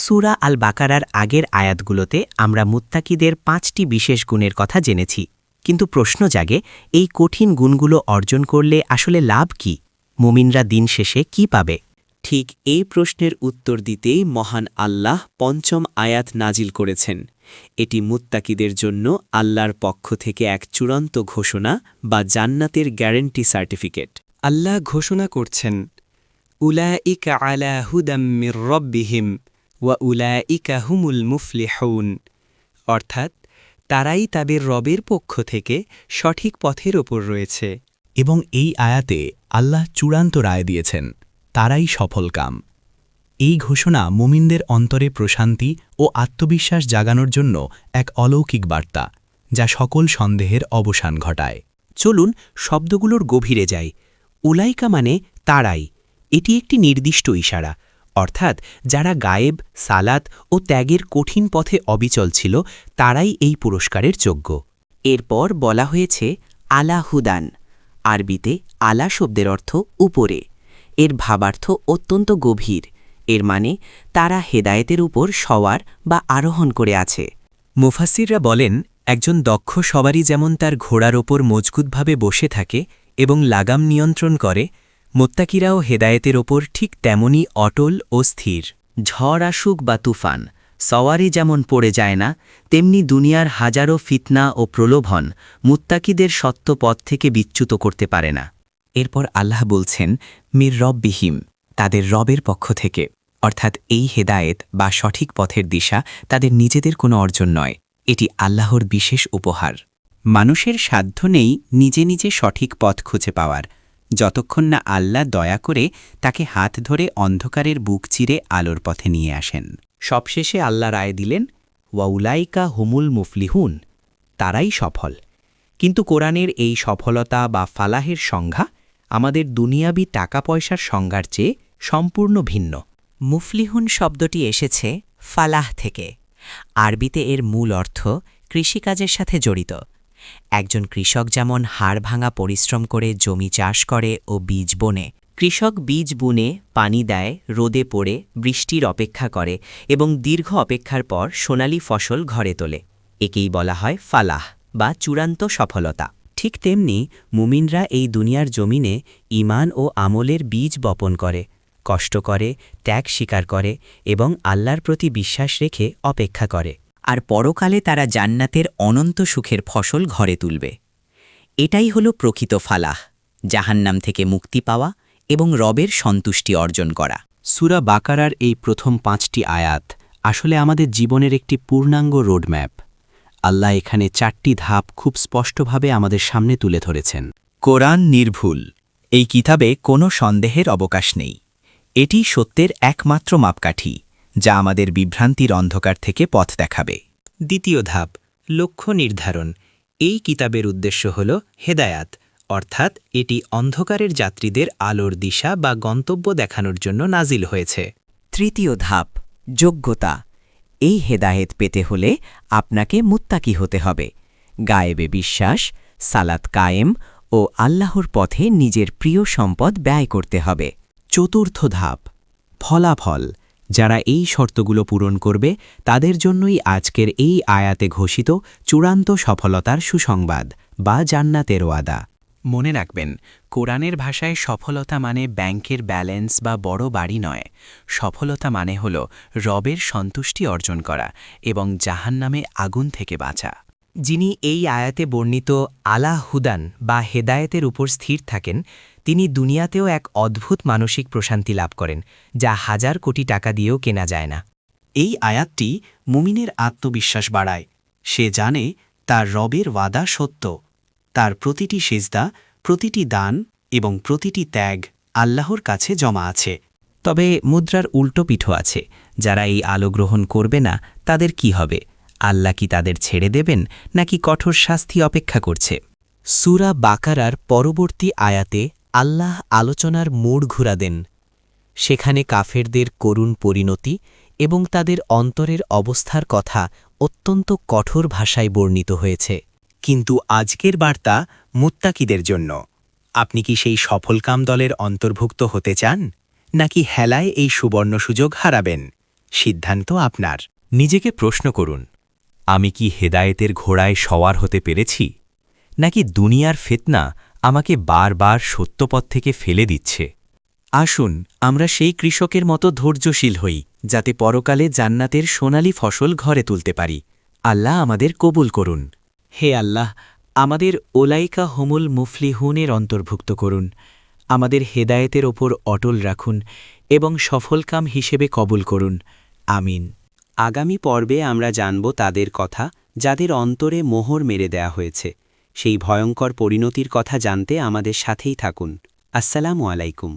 সূরা আল বাকারার আগের আয়াতগুলোতে আমরা মুত্তাকিদের ৫টি বিশেষ গুণের কথা জেনেছি, কিন্তু প্রশ্ন জাগে, এই কঠিন গুণগুলো অর্জন করলে আসলে লাভ কি? মুমিনরা দিন শেষে কি পাবে? ঠিক এই প্রশ্নের উত্তর দিতেই মহান আল্লাহ পঞ্চম আয়াত নাজিল করেছেন। এটি মুত্তাকিদের জন্য আল্লাহর পক্ষ থেকে এক চূড়ান্ত ঘোষণা বা জান্নাতের গ্যারান্টি সার্টিফিকেট। আল্লাহ ঘোষণা করছেন, উলাইকা আলা হুদাম মির রব্বিহিম ওয়া উলাইকা হুমুল মুফলিহুন, অর্থাৎ তারাই তাদের রবের পক্ষ থেকে সঠিক পথের ওপর রয়েছে। এবং এই আয়াতে আল্লাহ চূড়ান্ত রায় দিয়েছেন, তারাই সফলকাম। এই ঘোষণা মুমিনদের অন্তরে প্রশান্তি ও আত্মবিশ্বাস জাগানোর জন্য এক অলৌকিক বার্তা, যা সকল সন্দেহের অবসান ঘটায়। চলুন শব্দগুলোর গভীরে যাই। উলাইকা মানে তারাই, এটি একটি নির্দিষ্ট ইশারা, অর্থাৎ যারা গায়েব, সালাত ও ত্যাগের কঠিন পথে অবিচল ছিল তারাই এই পুরস্কারের যোগ্য। এরপর বলা হয়েছে আলা হুদান। আরবিতে আলা শব্দের অর্থ উপরে। এর ভাবার্থ অত্যন্ত গভীর। এর মানে তারা হেদায়েতের উপর সওয়ার বা আরোহণ করে আছে। মুফাসসিররা বলেন, একজন দক্ষ সবারই যেমন তার ঘোড়ার ওপর মজবুতভাবে বসে থাকে এবং লাগাম নিয়ন্ত্রণ করে, মুত্তাকিরাও হেদায়েতের ওপর ঠিক তেমনই অটল ও স্থির। ঝড় আসুক বা তুফান, সওয়ারি যেমন পড়ে যায় না, তেমনি দুনিয়ার হাজারো ফিতনা ও প্রলোভন মুত্তাকিদের সত্য পথ থেকে বিচ্যুত করতে পারে না। এরপর আল্লাহ বলছেন মির রব্বিহিম, তাদের রবের পক্ষ থেকে, অর্থাৎ এই হেদায়েত বা সঠিক পথের দিশা তাদের নিজেদের কোনো অর্জন নয়, এটি আল্লাহর বিশেষ উপহার। মানুষের সাধ্য নেই নিজে নিজে সঠিক পথ খুঁজে পাওয়ার, যতক্ষণ না আল্লাহ দয়া করে তাকে হাত ধরে অন্ধকারের বুক চিরে আলোর পথে নিয়ে আসেন। সবশেষে আল্লাহ রায় দিলেন, ওয়াউলাইকা হুমুল মুফলিহুন, তারাই সফল। কিন্তু কোরআনের এই সফলতা বা ফালাহের সংজ্ঞা আমাদের দুনিয়াবি টাকা পয়সার সংজ্ঞার চেয়ে সম্পূর্ণ ভিন্ন। মুফলিহুন শব্দটি এসেছে ফালাহ থেকে। আরবিতে এর মূল অর্থ কৃষিকাজের সাথে জড়িত। একজন কৃষক যেমন হাড়ভাঙা পরিশ্রম করে জমি চাষ করে ও বীজ বোনে, কৃষক বীজ বুনে পানি দেয়, রোদে পড়ে, বৃষ্টির অপেক্ষা করে এবং দীর্ঘ অপেক্ষার পর সোনালি ফসল ঘরে তোলে, একেই বলা হয় ফালাহ বা চূড়ান্ত সফলতা। ঠিক তেমনি মুমিনরা এই দুনিয়ার জমিনে ঈমান ও আমলের বীজ বপন করে, কষ্ট করে, ত্যাগ স্বীকার করে এবং আল্লাহর প্রতি বিশ্বাস রেখে অপেক্ষা করে, আর পরকালে তারা জান্নাতের অনন্ত সুখের ফসল ঘরে তুলবে। এটাই হলো প্রকৃত ফালাহ, জাহান্নাম থেকে মুক্তি পাওয়া এবং রবের সন্তুষ্টি অর্জন করা। সূরা বাকারার এই প্রথম 5টি আয়াত আসলে আমাদের জীবনের একটি পূর্ণাঙ্গ রোডম্যাপ। আল্লাহ এখানে 4টি ধাপ খুব স্পষ্টভাবে আমাদের সামনে তুলে ধরেছেন। কোরআন নির্ভুল, এই কিতাবে কোনো সন্দেহের অবকাশ নেই। এটি সত্যের একমাত্র মাপকাঠি, যা আমাদের বিভ্রান্তির অন্ধকার থেকে পথ দেখাবে। দ্বিতীয় ধাপ, লক্ষ্য নির্ধারণ। এই কিতাবের উদ্দেশ্য হল হেদায়াত, অর্থাৎ এটি অন্ধকারের যাত্রীদের আলোর দিশা বা গন্তব্য দেখানোর জন্য নাজিল হয়েছে। তৃতীয় ধাপ, যোগ্যতা। এই হেদায়েত পেতে হলে আপনাকে মুত্তাকি হতে হবে, গায়েবে বিশ্বাস, সালাত কায়েম ও আল্লাহর পথে নিজের প্রিয় সম্পদ ব্যয় করতে হবে। চতুর্থ ধাপ, ফলাফল। যারা এই শর্তগুলো পূরণ করবে তাদের জন্যই আজকের এই আয়াতে ঘোষিত চূড়ান্ত সফলতার সুসংবাদ বা জান্নাতের ওয়াদা। মনে রাখবেন, কোরআনের ভাষায় সফলতা মানে ব্যাংকের ব্যালেন্স বা বড় বাড়ি নয়। সফলতা মানে হল রবের সন্তুষ্টি অর্জন করা এবং জাহান্নামে আগুন থেকে বাঁচা। যিনি এই আয়াতে বর্ণিত আলা হুদান বা হেদায়েতের উপর স্থির থাকেন, তিনি দুনিয়াতেও এক অদ্ভুত মানসিক প্রশান্তি লাভ করেন, যা হাজার কোটি টাকা দিয়েও কেনা যায় না। এই আয়াতটি মুমিনের আত্মবিশ্বাস বাড়ায়। সে জানে তার রবের ওয়াদা সত্য, তার প্রতিটি সিজদা, প্রতিটি দান এবং প্রতিটি ত্যাগ আল্লাহর কাছে জমা আছে। তবে মুদ্রার উল্টো পিঠও আছে। যারা এই আলো গ্রহণ করবে না, তাদের কি হবে? আল্লাহ কি তাদের ছেড়ে দেবেন, নাকি কঠোর শাস্তি অপেক্ষা করছে? সূরা বাকারার পরবর্তী আয়াতে আল্লাহ আলোচনার মোড় ঘুরা দেন। সেখানে কাফেরদের করুণ পরিণতি এবং তাদের অন্তরের অবস্থার কথা অত্যন্ত কঠোর ভাষায় বর্ণিত হয়েছে। কিন্তু আজকের বার্তা মুত্তাকিদের জন্য। আপনি কি সেই সফলকাম দলের অন্তর্ভুক্ত হতে চান, নাকি হেলায় এই সুবর্ণ সুযোগ হারাবেন? সিদ্ধান্ত আপনার। নিজেকে প্রশ্ন করুন, আমি কি হেদায়েতের ঘোড়ায় সওয়ার হতে পেরেছি, নাকি দুনিয়ার ফিতনা আমাকে বারবার সত্যপথ থেকে ফেলে দিচ্ছে? আসুন আমরা সেই কৃষকের মতো ধৈর্যশীল হই, যাতে পরকালে জান্নাতের সোনালী ফসল ঘরে তুলতে পারি। আল্লাহ আমাদের কবুল করুন। হে আল্লাহ, আমাদের ওলাইকা হুমুল মুফলিহুনের অন্তর্ভুক্ত করুন। আমাদের হেদায়েতের ওপর অটল রাখুন এবং সফলকাম হিসেবে কবুল করুন। আমিন। আগামী পর্বে আমরা জানব তাদের কথা যাদের অন্তরে মোহর মেরে দেয়া হয়েছে। সেই ভয়ঙ্কর পরিণতির কথা জানতে আমাদের সাথেই থাকুন। আসসালামু আলাইকুম।